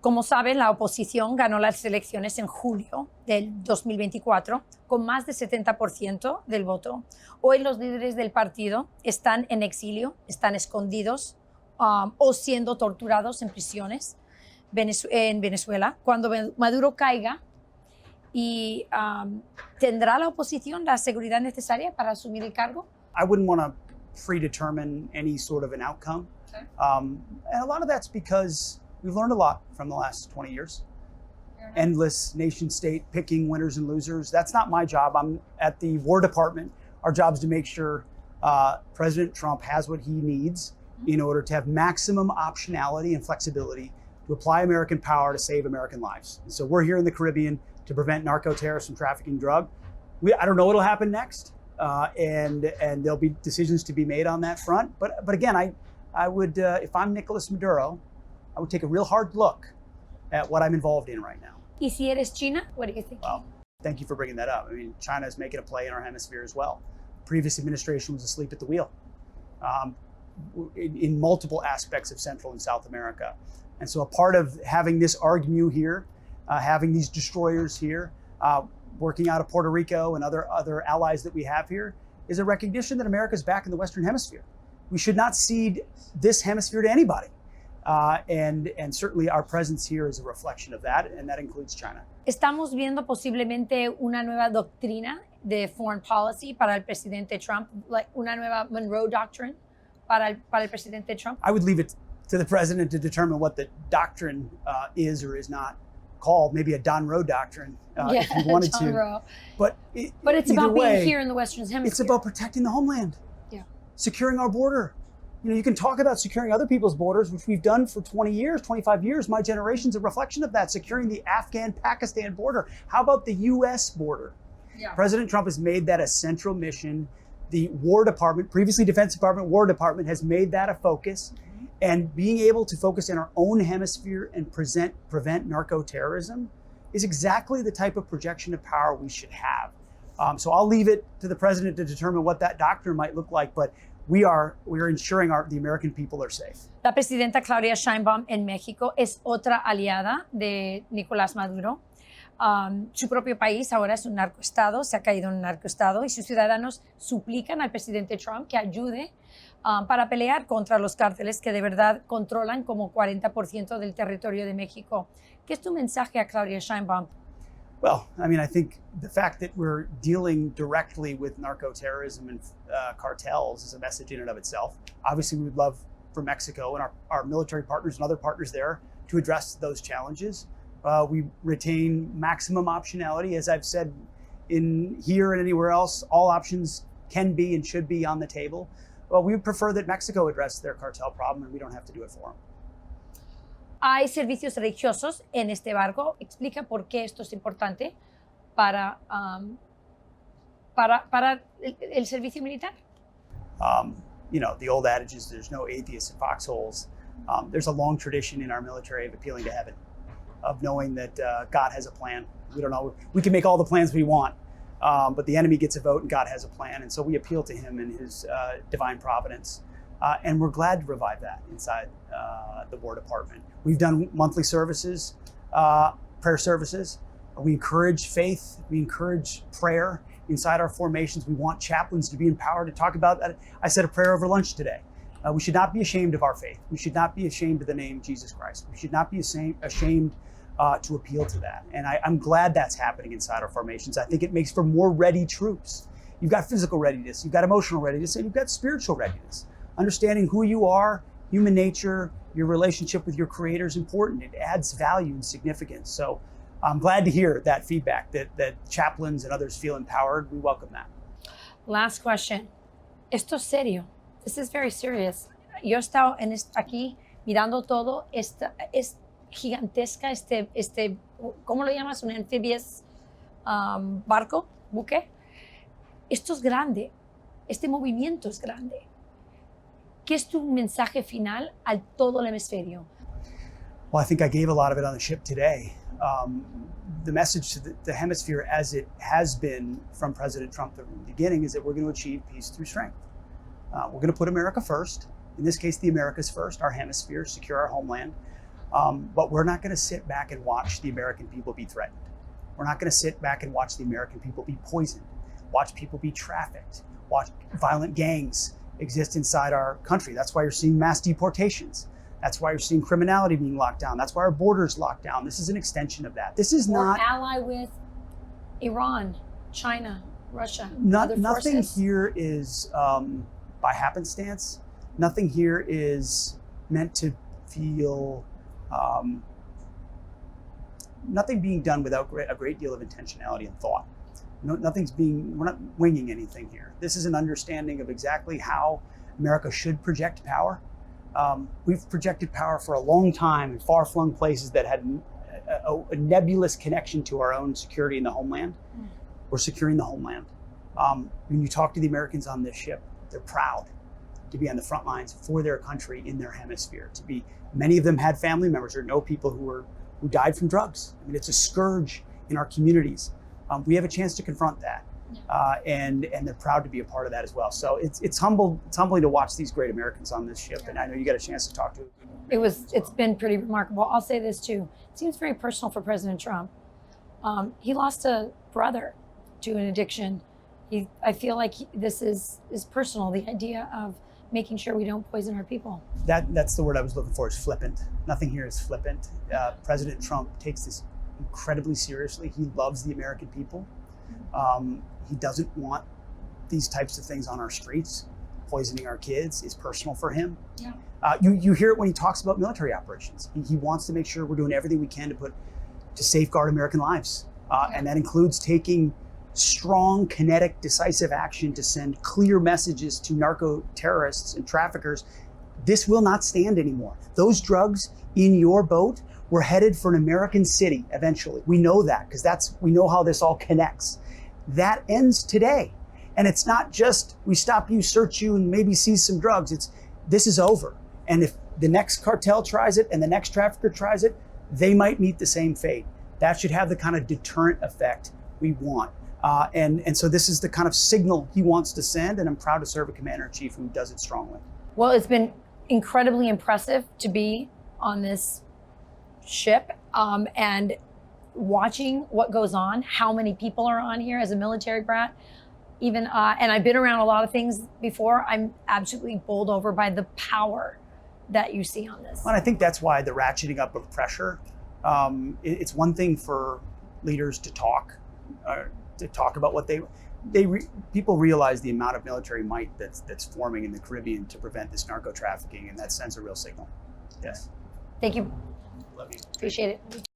Como saben, la oposición ganó las elecciones en julio del 2024 con más del 70% del voto. Hoy los líderes del partido están en exilio, están escondidos o siendo torturados en prisiones en Venezuela. Cuando Maduro caiga, y ¿tendrá la oposición la seguridad necesaria para asumir el cargo? I wouldn't want to predetermine any sort of an outcome. Okay. And a lot of that's because we've learned a lot from the last 20 years. Endless nation state picking winners and losers. That's not my job. I'm at the War Department. Our job is to make sure President Trump has what he needs in order to have maximum optionality and flexibility to apply American power to save American lives. And so we're here in the Caribbean to prevent narco-terrorists from trafficking drug. I don't know what'll happen next, and there'll be decisions to be made on that front. But again, I would, if I'm Nicolás Maduro, I would take a real hard look at what I'm involved in right now. ¿Y si eres China? What do you think? Well, thank you for bringing that up. I mean, China is making a play in our hemisphere as well. Previous administration was asleep at the wheel in multiple aspects of Central and South America. And so a part of having this argue here, having these destroyers here, working out of Puerto Rico and other allies that we have here, is a recognition that America's back in the Western Hemisphere. We should not cede this hemisphere to anybody. And certainly our presence here is a reflection of that, and that includes China. Estamos viendo posiblemente una nueva doctrina de foreign policy para el presidente Trump, like una nueva Monroe Doctrine para el presidente Trump. I would leave it to the president to determine what the doctrine is or is not called. Maybe a Don Roe doctrine if he wanted Don to. Roe. But it's about being here in the Western Hemisphere. It's about protecting the homeland. Yeah. Securing our border. You know, you can talk about securing other people's borders, which we've done for 20 years, 25 years. My generation's a reflection of that, securing the Afghan-Pakistan border. How about the U.S. border? Yeah. President Trump has made that a central mission. The War Department, previously Defense Department, War Department, has made that a focus. And being able to focus in our own hemisphere and prevent narco-terrorism is exactly the type of projection of power we should have. So I'll leave it to the president to determine what that doctrine might look like, but we are ensuring the American people are safe. La presidenta Claudia Sheinbaum en México es otra aliada de Nicolás Maduro. Su propio país ahora es un narcoestado, se ha caído en un narcoestado y sus ciudadanos suplican al presidente Trump que ayude para pelear contra los cárteles que de verdad controlan como 40% del territorio de México. ¿Qué es tu mensaje a Claudia Sheinbaum? Well, I mean, I think the fact that we're dealing directly with narco-terrorism and cartels is a message in and of itself. Obviously, we would love for Mexico and our military partners and other partners there to address those challenges. We retain maximum optionality. As I've said in here and anywhere else, all options can be and should be on the table. Well, we would prefer that Mexico address their cartel problem and we don't have to do it for them. Hay servicios religiosos en este barco. Explica por qué esto es importante para el servicio militar. You know, the old adage is there's no atheists in foxholes. There's a long tradition in our military of appealing to heaven, of knowing that God has a plan. We don't know, we can make all the plans we want, but the enemy gets a vote and God has a plan. And so we appeal to him and his divine providence. And we're glad to revive that inside the War Department. We've done monthly services, prayer services. We encourage faith. We encourage prayer inside our formations. We want chaplains to be empowered to talk about that. I said a prayer over lunch today. We should not be ashamed of our faith. We should not be ashamed of the name Jesus Christ. We should not be ashamed to appeal to that. And I'm glad that's happening inside our formations. I think it makes for more ready troops. You've got physical readiness, you've got emotional readiness, and you've got spiritual readiness. Understanding who you are, human nature, your relationship with your creator is important. It adds value and significance. So I'm glad to hear that feedback, that chaplains and others feel empowered. We welcome that. Last question. Esto es serio. This is very serious. Yo he estado aquí mirando todo. Es gigantesca ¿cómo lo llamas? Un amphibious barco, buque. Esto es grande. Este movimiento es grande. ¿Qué es tu mensaje final a todo el hemisferio? Well, I think I gave a lot of it on the ship today. The message to the hemisphere, as it has been from President Trump from the beginning, is that we're going to achieve peace through strength. We're going to put America first. In this case, the Americas first, our hemisphere, secure our homeland. But we're not going to sit back and watch the American people be threatened. We're not going to sit back and watch the American people be poisoned, watch people be trafficked, watch violent gangs exist inside our country. That's why you're seeing mass deportations. That's why you're seeing criminality being locked down. That's why our borders locked down. This is an extension of that. This is not ally with Iran, China, Russia. Nothing here is by happenstance. Nothing here is meant to feel. Nothing being done without a great deal of intentionality and thought. We're not winging anything here. This is an understanding of exactly how America should project power. We've projected power for a long time in far-flung places that had a nebulous connection to our own security in the homeland. We're securing the homeland. When you talk to the Americans on this ship, they're proud to be on the front lines for their country in their hemisphere. Many of them had family members or know people who died from drugs. I mean, it's a scourge in our communities. We have a chance to confront that, and they're proud to be a part of that as well. So it's humbling to watch these great Americans on this ship, and I know you got a chance to talk to them. It's been pretty remarkable. I'll say this too. It seems very personal for President Trump. He lost a brother to an addiction. I feel like this is personal. The idea of making sure we don't poison our people. That's the word I was looking for, is flippant. Nothing here is flippant. President Trump takes this incredibly seriously. He loves the American people. He doesn't want these types of things on our streets. Poisoning our kids is personal for him. Yeah. You hear it when he talks about military operations. He wants to make sure we're doing everything we can to safeguard American lives. And that includes taking strong, kinetic, decisive action to send clear messages to narco terrorists and traffickers. This will not stand anymore. Those drugs in your boat were headed for an American city eventually. We know that because we know how this all connects. That ends today. And it's not just we stop you, search you, and maybe seize some drugs. This is over. And if the next cartel tries it and the next trafficker tries it, they might meet the same fate. That should have the kind of deterrent effect we want. And so this is the kind of signal he wants to send, and I'm proud to serve a commander-in-chief who does it strongly. Well, it's been incredibly impressive to be on this ship and watching what goes on, how many people are on here as a military brat. And I've been around a lot of things before. I'm absolutely bowled over by the power that you see on this. And I think that's why the ratcheting up of pressure, it's one thing for leaders to talk about what people realize the amount of military might that's forming in the Caribbean to prevent this narco trafficking, and that sends a real signal. Yes. Thank you. Love you. Appreciate it.